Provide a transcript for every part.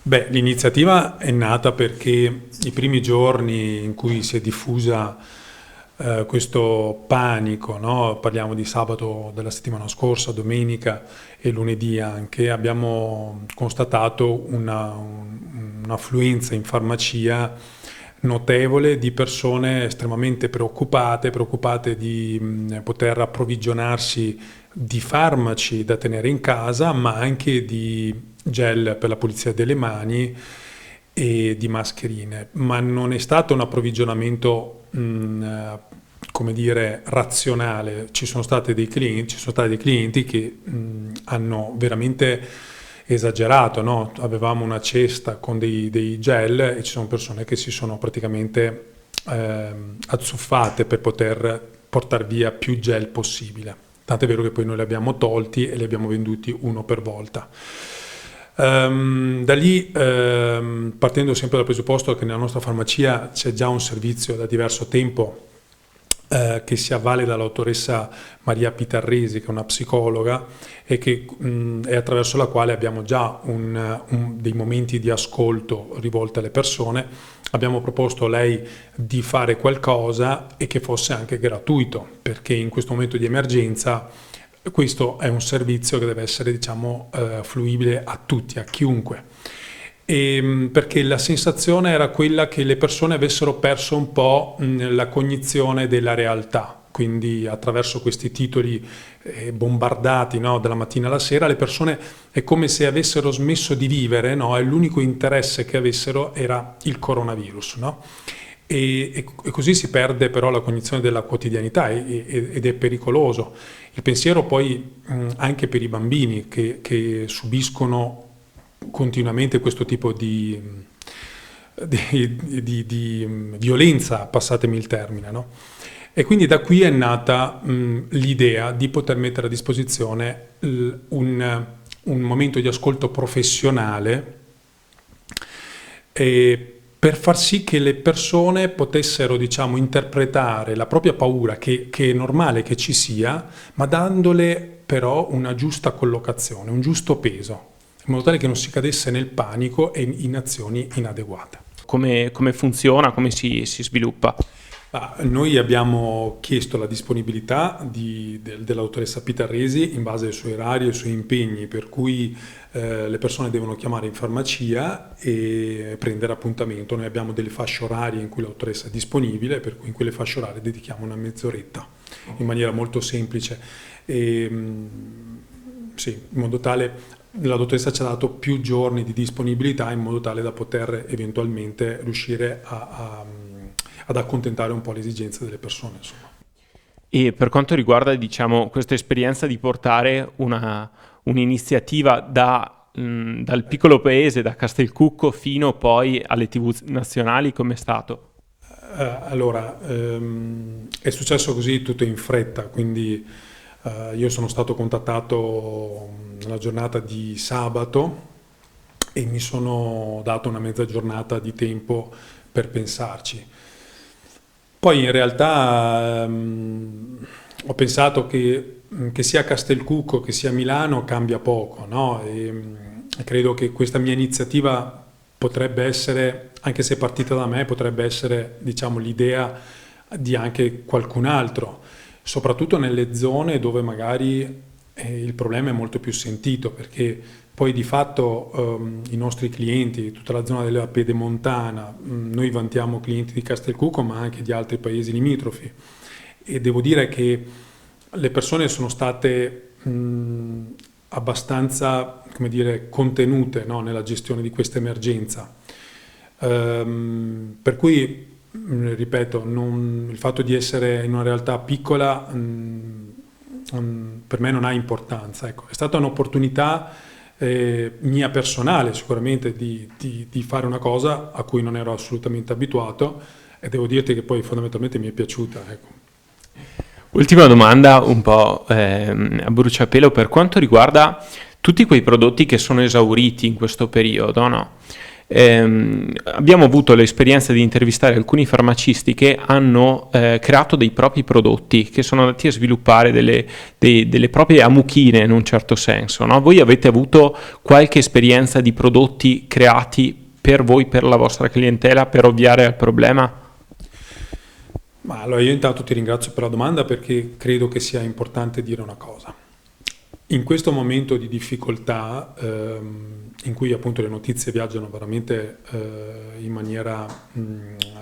Beh, l'iniziativa è nata perché i primi giorni in cui si è diffusa questo panico, no? Parliamo di sabato della settimana scorsa, domenica e lunedì anche, abbiamo constatato un'affluenza in farmacia notevole di persone estremamente preoccupate di poter approvvigionarsi di farmaci da tenere in casa, ma anche di gel per la pulizia delle mani e di mascherine. Ma non è stato un approvvigionamento, come dire, razionale. Ci sono stati dei clienti che hanno veramente esagerato, no? Avevamo una cesta con dei gel e ci sono persone che si sono praticamente azzuffate per poter portare via più gel possibile. Tant'è vero che poi noi li abbiamo tolti e li abbiamo venduti uno per volta. Da lì, partendo sempre dal presupposto che nella nostra farmacia c'è già un servizio da diverso tempo che si avvale dall'autoressa Maria Pitarresi, che è una psicologa e che è attraverso la quale abbiamo già dei momenti di ascolto rivolti alle persone. Abbiamo proposto a lei di fare qualcosa e che fosse anche gratuito, perché in questo momento di emergenza questo è un servizio che deve essere, diciamo, fruibile a tutti, a chiunque. Perché la sensazione era quella che le persone avessero perso un po' la cognizione della realtà, quindi attraverso questi titoli bombardati, no, dalla mattina alla sera, le persone è come se avessero smesso di vivere, no, e l'unico interesse che avessero era il coronavirus, no? E così si perde però la cognizione della quotidianità ed è pericoloso. Il pensiero poi anche per i bambini che subiscono continuamente questo tipo di violenza, passatemi il termine, no? E quindi da qui è nata l'idea di poter mettere a disposizione un momento di ascolto professionale per far sì che le persone potessero, diciamo, interpretare la propria paura, che è normale che ci sia, ma dandole però una giusta collocazione, un giusto peso, in modo tale che non si cadesse nel panico e in azioni inadeguate. Come funziona, come si sviluppa? Noi abbiamo chiesto la disponibilità dell'autoressa Pitarresi in base ai suoi orari e ai suoi impegni, per cui le persone devono chiamare in farmacia e prendere appuntamento. Noi abbiamo delle fasce orarie in cui l'autoressa è disponibile, per cui in quelle fasce orarie dedichiamo una mezz'oretta in maniera molto semplice. Sì, in modo tale la dottoressa ci ha dato più giorni di disponibilità in modo tale da poter eventualmente riuscire ad accontentare un po' le esigenze delle persone, insomma. E per quanto riguarda, diciamo, questa esperienza di portare un'iniziativa dal piccolo paese, da Castelcucco, fino poi alle TV nazionali, com'è stato? Allora, è successo così tutto in fretta, quindi io sono stato contattato nella giornata di sabato e mi sono dato una mezza giornata di tempo per pensarci. Poi in realtà ho pensato che sia a Castelcucco che sia a Milano cambia poco, no? E credo che questa mia iniziativa potrebbe essere, anche se partita da me, potrebbe essere, diciamo, l'idea di anche qualcun altro, soprattutto nelle zone dove magari il problema è molto più sentito, perché poi di fatto i nostri clienti, tutta la zona della Pedemontana, noi vantiamo clienti di Castelcucco ma anche di altri paesi limitrofi, e devo dire che le persone sono state abbastanza, come dire, contenute, no, nella gestione di questa emergenza. Per cui, ripeto, il fatto di essere in una realtà piccola per me non ha importanza. Ecco, è stata un'opportunità mia personale sicuramente di fare una cosa a cui non ero assolutamente abituato, e devo dirti che poi fondamentalmente mi è piaciuta, ecco. Ultima domanda un po' a bruciapelo, per quanto riguarda tutti quei prodotti che sono esauriti in questo periodo, no? Abbiamo avuto l'esperienza di intervistare alcuni farmacisti che hanno creato dei propri prodotti, che sono andati a sviluppare delle proprie amuchine in un certo senso, no? Voi avete avuto qualche esperienza di prodotti creati per voi, per la vostra clientela, per ovviare al problema? Ma allora io intanto ti ringrazio per la domanda, perché credo che sia importante dire una cosa. In questo momento di difficoltà, in cui appunto le notizie viaggiano veramente in maniera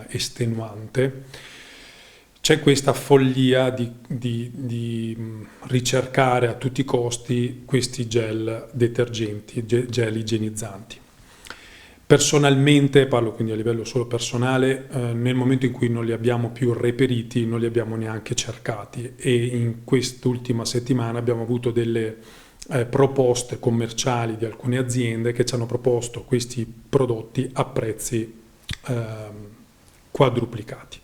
estenuante, c'è questa follia di ricercare a tutti i costi questi gel detergenti, gel igienizzanti. Personalmente, parlo quindi a livello solo personale, nel momento in cui non li abbiamo più reperiti, non li abbiamo neanche cercati, e in quest'ultima settimana abbiamo avuto delle proposte commerciali di alcune aziende che ci hanno proposto questi prodotti a prezzi quadruplicati.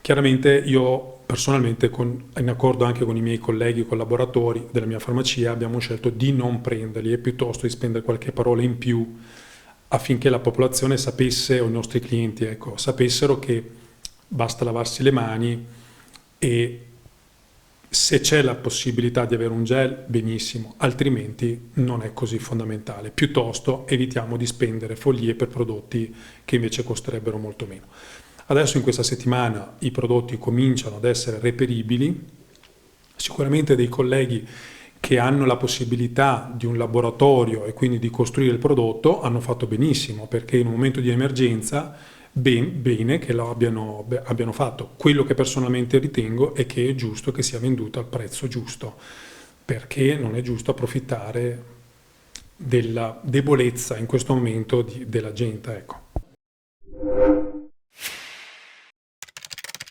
Chiaramente io personalmente, in accordo anche con i miei colleghi collaboratori della mia farmacia, abbiamo scelto di non prenderli e piuttosto di spendere qualche parola in più affinché la popolazione sapesse, o i nostri clienti, ecco, sapessero che basta lavarsi le mani, e se c'è la possibilità di avere un gel, benissimo, altrimenti non è così fondamentale. Piuttosto evitiamo di spendere follie per prodotti che invece costerebbero molto meno. Adesso in questa settimana i prodotti cominciano ad essere reperibili, sicuramente dei colleghi che hanno la possibilità di un laboratorio e quindi di costruire il prodotto hanno fatto benissimo, perché in un momento di emergenza bene che lo abbiano fatto. Quello che personalmente ritengo è che è giusto che sia venduto al prezzo giusto, perché non è giusto approfittare della debolezza in questo momento della gente, ecco.